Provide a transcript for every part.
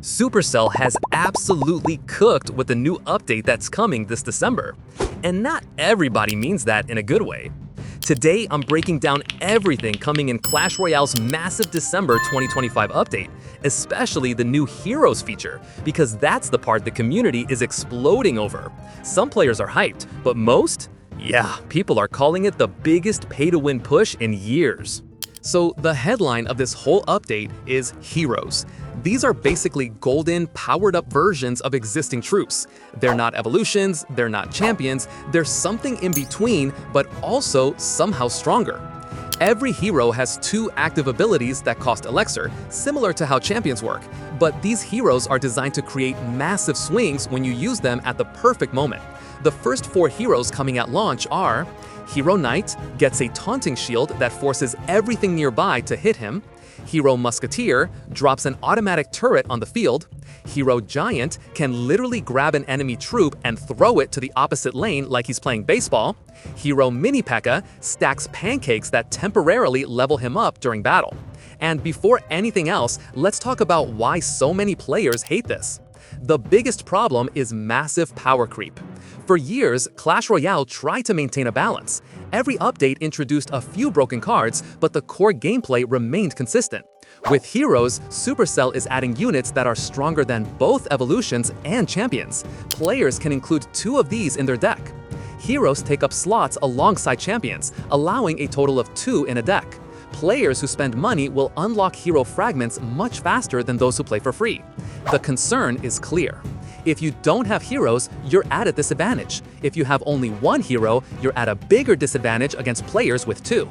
Supercell has absolutely cooked with the new update that's coming this December. And not everybody means that in a good way. Today, I'm breaking down everything coming in Clash Royale's massive December 2025 update, especially the new Heroes feature, because that's the part the community is exploding over. Some players are hyped, but most? Yeah, people are calling it the biggest pay-to-win push in years. So the headline of this whole update is Heroes. These are basically golden, powered-up versions of existing troops. They're not evolutions, they're not champions, they're something in between, but also somehow stronger. Every hero has 2 active abilities that cost elixir, similar to how champions work, but these heroes are designed to create massive swings when you use them at the perfect moment. The first 4 heroes coming at launch are Hero Knight gets a taunting shield that forces everything nearby to hit him. Hero Musketeer drops an automatic turret on the field. Hero Giant can literally grab an enemy troop and throw it to the opposite lane like he's playing baseball. Hero Mini P.E.K.K.A stacks pancakes that temporarily level him up during battle. And before anything else, let's talk about why so many players hate this. The biggest problem is massive power creep. For years, Clash Royale tried to maintain a balance. Every update introduced a few broken cards, but the core gameplay remained consistent. With Heroes, Supercell is adding units that are stronger than both evolutions and champions. Players can include 2 of these in their deck. Heroes take up slots alongside champions, allowing a total of 2 in a deck. Players who spend money will unlock Hero Fragments much faster than those who play for free. The concern is clear. If you don't have heroes, you're at a disadvantage. If you have only 1 hero, you're at a bigger disadvantage against players with 2.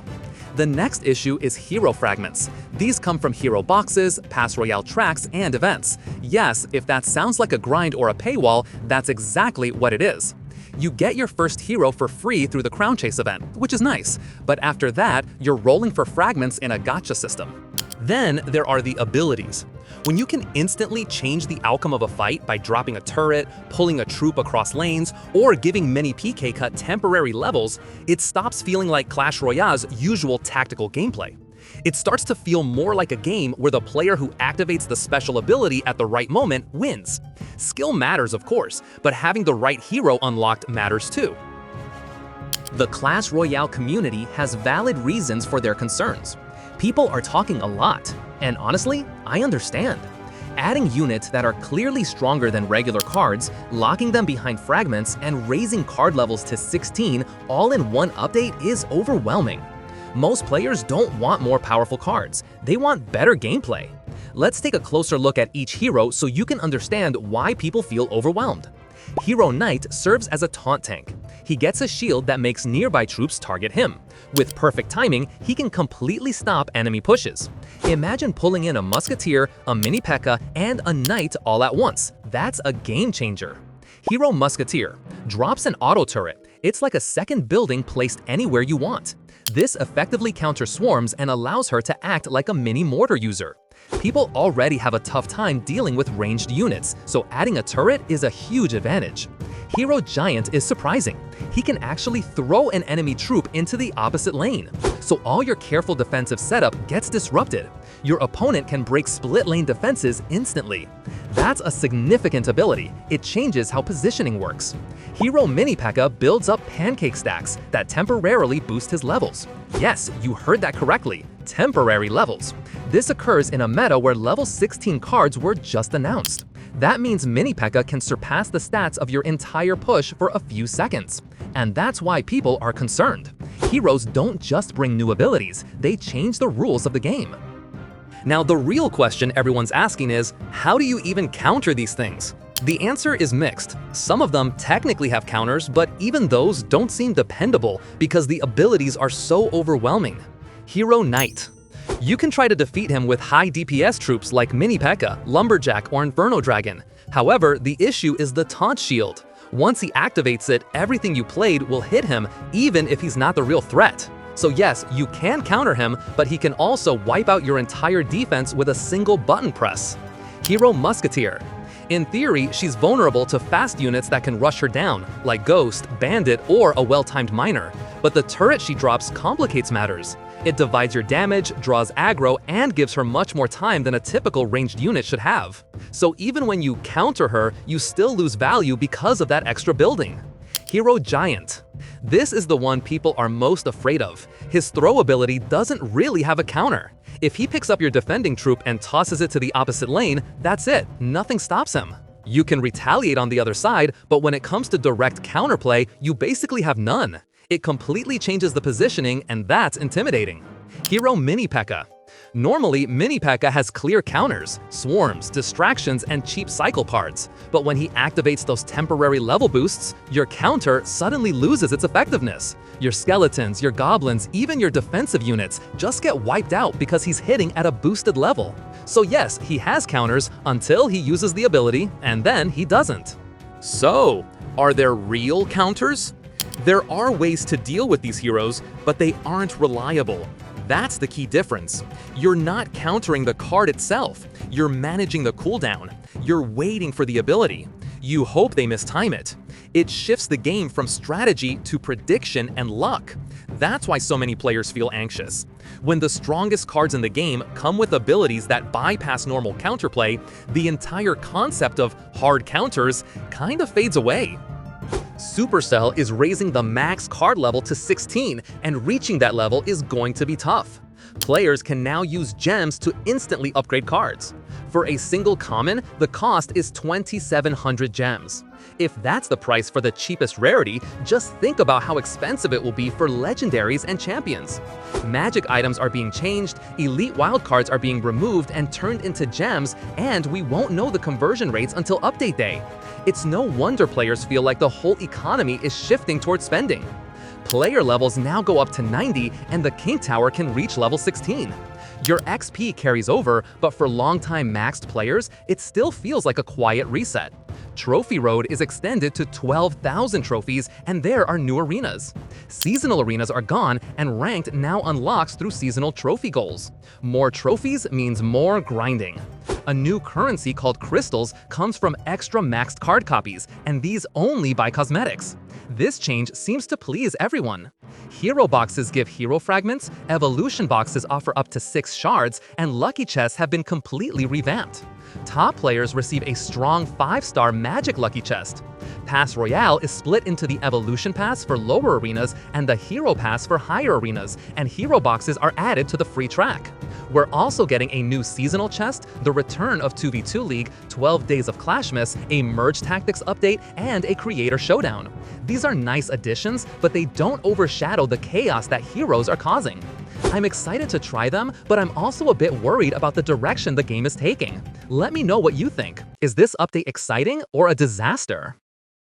The next issue is Hero Fragments. These come from hero boxes, Pass Royale tracks, and events. Yes, if that sounds like a grind or a paywall, that's exactly what it is. You get your first hero for free through the Crown Chase event, which is nice, but after that, you're rolling for fragments in a gacha system. Then there are the abilities. When you can instantly change the outcome of a fight by dropping a turret, pulling a troop across lanes, or giving Mini P.E.K.K.A temporary levels, it stops feeling like Clash Royale's usual tactical gameplay. It starts to feel more like a game where the player who activates the special ability at the right moment wins. Skill matters, of course, but having the right hero unlocked matters too. The Clash Royale community has valid reasons for their concerns. People are talking a lot, and honestly, I understand. Adding units that are clearly stronger than regular cards, locking them behind fragments, and raising card levels to 16 all in one update is overwhelming. Most players don't want more powerful cards, they want better gameplay. Let's take a closer look at each hero so you can understand why people feel overwhelmed. Hero Knight serves as a taunt tank. He gets a shield that makes nearby troops target him. With perfect timing, he can completely stop enemy pushes. Imagine pulling in a Musketeer, a Mini P.E.K.K.A, and a Knight all at once. That's a game changer. Hero Musketeer drops an auto turret. It's like a second building placed anywhere you want. This effectively counters swarms and allows her to act like a mini mortar user. People already have a tough time dealing with ranged units, so adding a turret is a huge advantage. Hero Giant is surprising. He can actually throw an enemy troop into the opposite lane, so all your careful defensive setup gets disrupted. Your opponent can break split lane defenses instantly. That's a significant ability. It changes how positioning works. Hero Mini P.E.K.K.A builds up pancake stacks that temporarily boost his levels. Yes, you heard that correctly, temporary levels. This occurs in a meta where level 16 cards were just announced. That means Mini P.E.K.K.A can surpass the stats of your entire push for a few seconds. And that's why people are concerned. Heroes don't just bring new abilities, they change the rules of the game. Now, the real question everyone's asking is, how do you even counter these things? The answer is mixed. Some of them technically have counters, but even those don't seem dependable because the abilities are so overwhelming. Hero Knight. You can try to defeat him with high DPS troops like Mini P.E.K.K.A, Lumberjack, or Inferno Dragon. However, the issue is the taunt shield. Once he activates it, everything you played will hit him, even if he's not the real threat. So yes, you can counter him, but he can also wipe out your entire defense with a single button press. Hero Musketeer. In theory, she's vulnerable to fast units that can rush her down, like Ghost, Bandit, or a well-timed Miner. But the turret she drops complicates matters. It divides your damage, draws aggro, and gives her much more time than a typical ranged unit should have. So even when you counter her, you still lose value because of that extra building. Hero Giant. This is the one people are most afraid of. His throw ability doesn't really have a counter. If he picks up your defending troop and tosses it to the opposite lane, that's it, nothing stops him. You can retaliate on the other side, but when it comes to direct counterplay, you basically have none. It completely changes the positioning, and that's intimidating. Hero Mini P.E.K.K.A. Normally, Mini P.E.K.K.A has clear counters, swarms, distractions, and cheap cycle parts. But when he activates those temporary level boosts, your counter suddenly loses its effectiveness. Your skeletons, your goblins, even your defensive units just get wiped out because he's hitting at a boosted level. So yes, he has counters until he uses the ability, and then he doesn't. So, are there real counters? There are ways to deal with these heroes, but they aren't reliable. That's the key difference. You're not countering the card itself. You're managing the cooldown. You're waiting for the ability. You hope they mistime it. It shifts the game from strategy to prediction and luck. That's why so many players feel anxious. When the strongest cards in the game come with abilities that bypass normal counterplay, the entire concept of hard counters kind of fades away. Supercell is raising the max card level to 16, and reaching that level is going to be tough. Players can now use gems to instantly upgrade cards. For a single common, the cost is 2,700 gems. If that's the price for the cheapest rarity, just think about how expensive it will be for legendaries and champions. Magic items are being changed, elite wildcards are being removed and turned into gems, and we won't know the conversion rates until update day. It's no wonder players feel like the whole economy is shifting towards spending. Player levels now go up to 90, and the King Tower can reach level 16. Your XP carries over, but for longtime maxed players, it still feels like a quiet reset. Trophy Road is extended to 12,000 trophies, and there are new arenas. Seasonal arenas are gone, and ranked now unlocks through seasonal trophy goals. More trophies means more grinding. A new currency called crystals comes from extra maxed card copies, and these only buy cosmetics. This change seems to please everyone. Hero boxes give hero fragments, evolution boxes offer up to 6 shards, and lucky chests have been completely revamped. Top players receive a strong 5-star magic lucky chest. Pass Royale is split into the Evolution Pass for lower arenas and the Hero Pass for higher arenas, and hero boxes are added to the free track. We're also getting a new seasonal chest, the return of 2v2 League, 12 Days of Clashmas, a Merge Tactics update, and a Creator Showdown. These are nice additions, but they don't overshadow the chaos that heroes are causing. I'm excited to try them, but I'm also a bit worried about the direction the game is taking. Let me know what you think. Is this update exciting or a disaster?